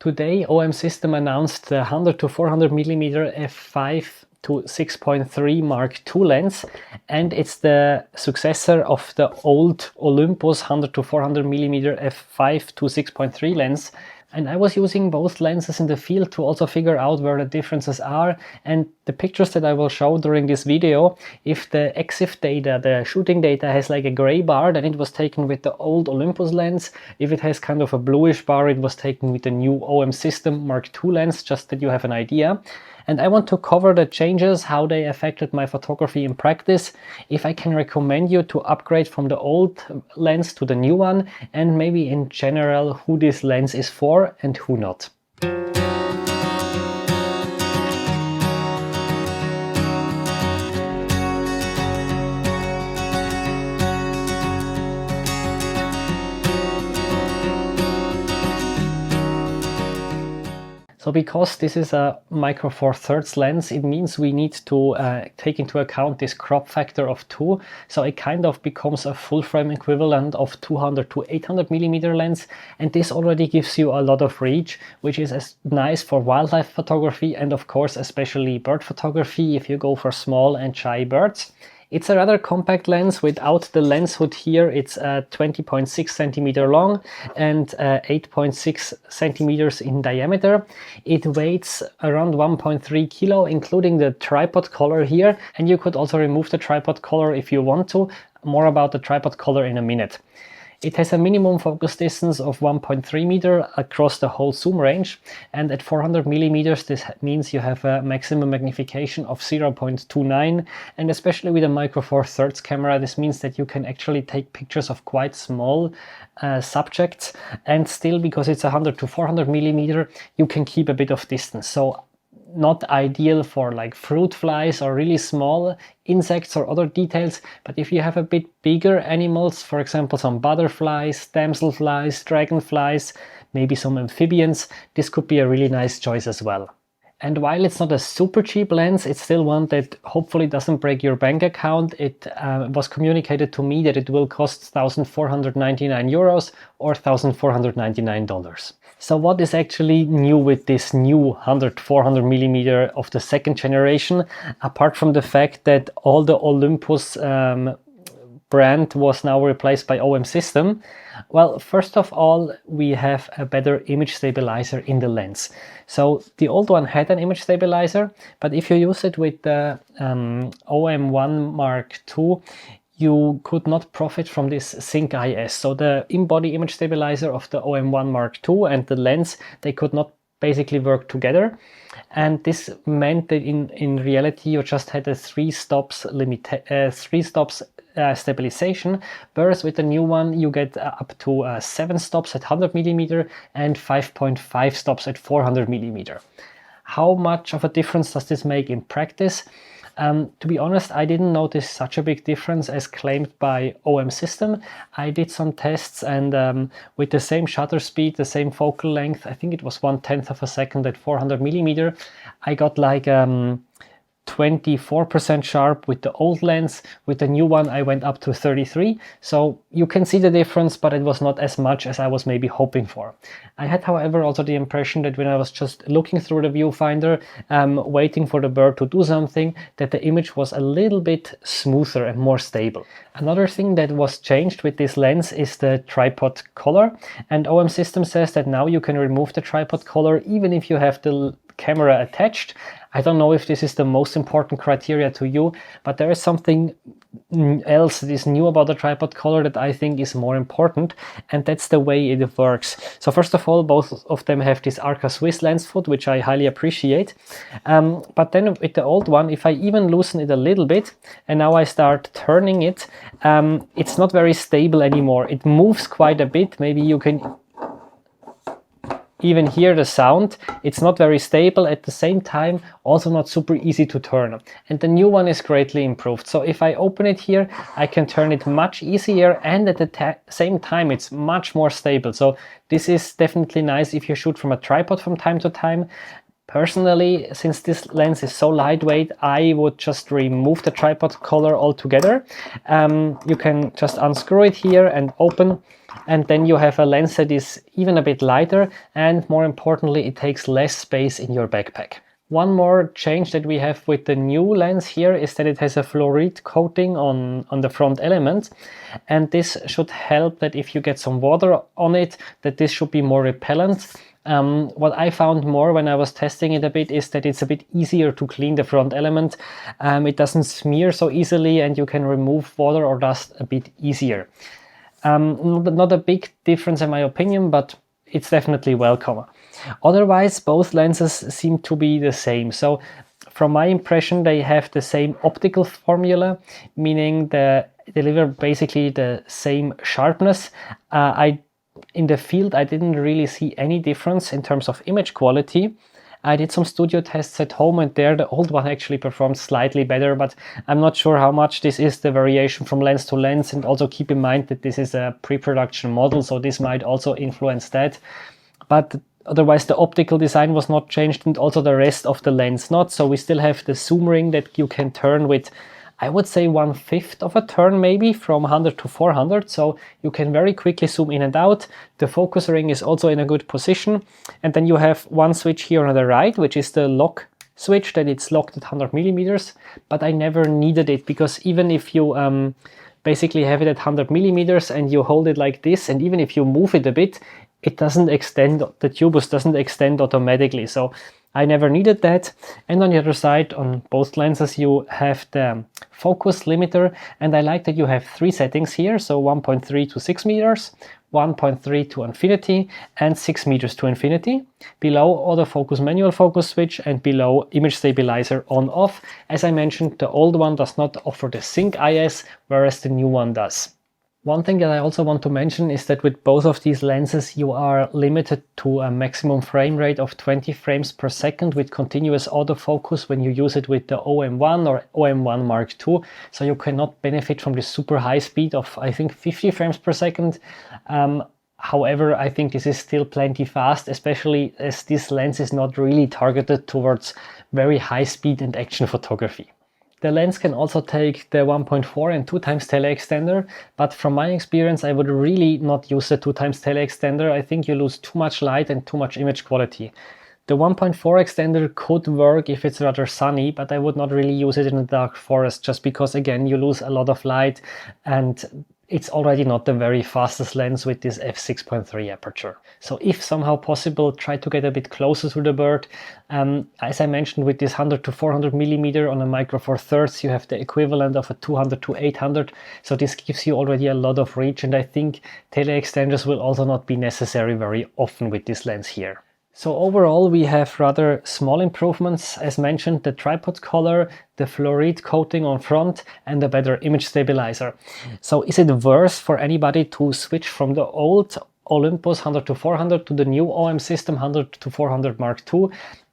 Today OM System announced the 100-400mm f5.0-6.3 Mark II lens, and it's the successor of the old Olympus 100-400mm f5.0-6.3 lens. And I was using both lenses in the field to also figure out where the differences are, and the pictures that I will show during this video, if the EXIF data, the shooting data, has like a gray bar, then it was taken with the old Olympus lens. If it has kind of a bluish bar, it was taken with the new OM System Mark II lens, just that you have an idea. And I want to cover the changes, how they affected my photography in practice, if I can recommend you to upgrade from the old lens to the new one, and maybe in general who this lens is for and who not. So because this is a micro four thirds lens, it means we need to take into account this crop factor of 2. So it kind of becomes a full frame equivalent of 200-800mm lens. And this already gives you a lot of reach, which is as nice for wildlife photography and of course especially bird photography if you go for small and shy birds. It's a rather compact lens. Without the lens hood here, it's 20.6 cm long and 8.6 cm in diameter. It weighs around 1.3 kilo, including the tripod collar here. And you could also remove the tripod collar if you want to. More about the tripod collar in a minute. It has a minimum focus distance of 1.3 meter across the whole zoom range, and at 400mm this means you have a maximum magnification of 0.29, and especially with a micro four thirds camera this means that you can actually take pictures of quite small subjects, and still, because it's 100-400mm, you can keep a bit of distance. So not ideal for like fruit flies or really small insects or other details, but if you have a bit bigger animals, for example some butterflies, damselflies, dragonflies, maybe some amphibians, this could be a really nice choice as well. And while it's not a super cheap lens, it's still one that hopefully doesn't break your bank account. It was communicated to me that it will cost 1,499 euros or $1,499. So what is actually new with this new 100-400mm of the second generation, apart from the fact that all the Olympus brand was now replaced by OM System? Well, first of all, we have a better image stabilizer in the lens. So the old one had an image stabilizer, but if you use it with the OM1 Mark II, you could not profit from this Sync IS. So the in-body image stabilizer of the OM1 Mark II and the lens, they could not basically work together. And this meant that in reality you just had a 3 stops stabilization, whereas with the new one you get up to 7 stops at 100mm and 5.5 stops at 400mm. How much of a difference does this make in practice? To be honest, I didn't notice such a big difference as claimed by OM System. I did some tests, and with the same shutter speed, the same focal length, I think it was 1/10 of a second at 400mm, I got like 24% sharp with the old lens. With the new one I went up to 33, so you can see the difference, but it was not as much as I was maybe hoping for. I had, however, also the impression that when I was just looking through the viewfinder, waiting for the bird to do something, that the image was a little bit smoother and more stable. Another thing that was changed with this lens is the tripod collar, and OM System says that now you can remove the tripod collar even if you have the camera attached. I don't know if this is the most important criteria to you, but there is something else that is new about the tripod collar that I think is more important, and that's the way it works. So first of all, both of them have this Arca Swiss lens foot, which I highly appreciate. But then with the old one, if I even loosen it a little bit, and now I start turning it, it's not very stable anymore. It moves quite a bit. Maybe you can even hear the sound. It's not very stable, at the same time also not super easy to turn, and the new one is greatly improved. So if I open it here, I can turn it much easier, and at the same time it's much more stable. So this is definitely nice if you shoot from a tripod from time to time. Personally, since this lens is so lightweight, I would just remove the tripod collar altogether. You can just unscrew it here and open, and then you have a lens that is even a bit lighter, and more importantly, it takes less space in your backpack. One more change that we have with the new lens here is that it has a fluoride coating on the front element, and this should help that if you get some water on it, that this should be more repellent. What I found more when I was testing it a bit is that it's a bit easier to clean the front element. It doesn't smear so easily, and you can remove water or dust a bit easier. Not a big difference in my opinion, but it's definitely welcome. Otherwise, both lenses seem to be the same. So from my impression, they have the same optical formula, meaning they deliver basically the same sharpness. In the field, I didn't really see any difference in terms of image quality. I did some studio tests at home, and there the old one actually performed slightly better, but I'm not sure how much this is the variation from lens to lens, and also keep in mind that this is a pre-production model, so this might also influence that. But otherwise the optical design was not changed, and also the rest of the lens not, so we still have the zoom ring that you can turn with, I would say 1/5 of a turn maybe, from 100 to 400, so you can very quickly zoom in and out. The focus ring is also in a good position, and then you have one switch here on the right, which is the lock switch, that it's locked at 100 millimeters, but I never needed it, because even if you basically have it at 100 millimeters and you hold it like this, and even if you move it a bit, it doesn't extend, the tubus doesn't extend automatically, so I never needed that. And on the other side, on both lenses, you have the focus limiter, and I like that you have 3 settings here, so 1.3 to 6 meters, 1.3 to infinity, and 6 meters to infinity. Below, autofocus manual focus switch, and below, image stabilizer on off. As I mentioned, the old one does not offer the sync IS, whereas the new one does. One thing that I also want to mention is that with both of these lenses you are limited to a maximum frame rate of 20 frames per second with continuous autofocus when you use it with the OM1 or OM1 Mark II, so you cannot benefit from the super high speed of, I think, 50 frames per second. However, I think this is still plenty fast, especially as this lens is not really targeted towards very high speed and action photography. The lens can also take the 1.4 and 2 times teleextender, but from my experience I would really not use the 2 times teleextender. I think you lose too much light and too much image quality. The 1.4 extender could work if it's rather sunny, but I would not really use it in a dark forest, just because again you lose a lot of light, and it's already not the very fastest lens with this f6.3 aperture. So if somehow possible, try to get a bit closer to the bird. As I mentioned, with this 100 to 400 millimeter on a micro four thirds, you have the equivalent of a 200 to 800. So this gives you already a lot of reach, and I think teleextenders will also not be necessary very often with this lens here. So overall we have rather small improvements, as mentioned, the tripod collar, the fluoride coating on front, and a better image stabilizer. So is it worth for anybody to switch from the old Olympus 100 to 400 to the new OM system 100 to 400 Mark II?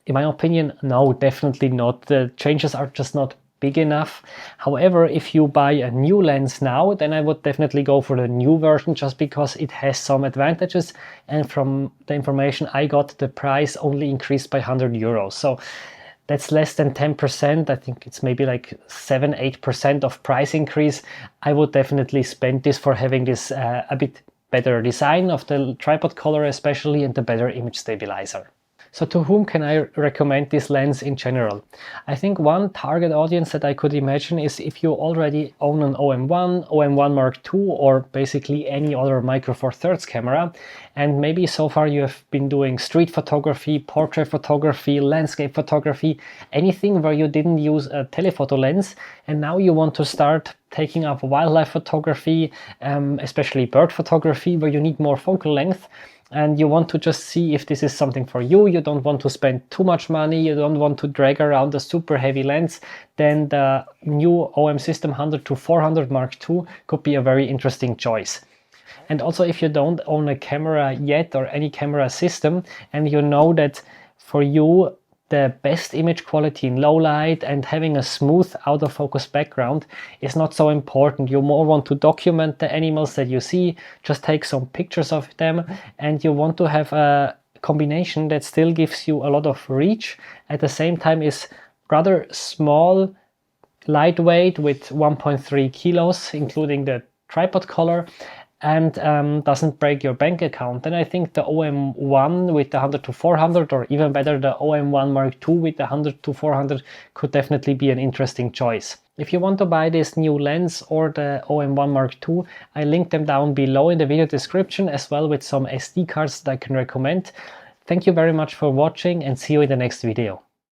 In my opinion, no, definitely not. The changes are just not big enough. However, if you buy a new lens now, then I would definitely go for the new version, just because it has some advantages, and from the information I got, the price only increased by 100 euros. So that's less than 10%. I think it's maybe like 7-8% of price increase. I would definitely spend this for having this a bit better design of the tripod collar especially, and the better image stabilizer. So to whom can I recommend this lens in general? I think one target audience that I could imagine is if you already own an OM1, OM1 Mark II, or basically any other micro four thirds camera, and maybe so far you have been doing street photography, portrait photography, landscape photography, anything where you didn't use a telephoto lens, and now you want to start taking up wildlife photography, especially bird photography, where you need more focal length, and you want to just see if this is something for you. You don't want to spend too much money, you don't want to drag around a super heavy lens, then the new OM system 100 to 400 Mark II could be a very interesting choice. And also, if you don't own a camera yet or any camera system, and you know that for you the best image quality in low light and having a smooth out of focus background is not so important. You more want to document the animals that you see, just take some pictures of them, and you want to have a combination that still gives you a lot of reach, at the same time is rather small, lightweight with 1.3 kilos, including the tripod collar, and doesn't break your bank account, then I think the OM1 with the 100-400, or even better the OM1 Mark II with the 100-400 could definitely be an interesting choice. If you want to buy this new lens or the OM1 Mark II, I link them down below in the video description, as well with some SD cards that I can recommend. Thank you very much for watching, and see you in the next video.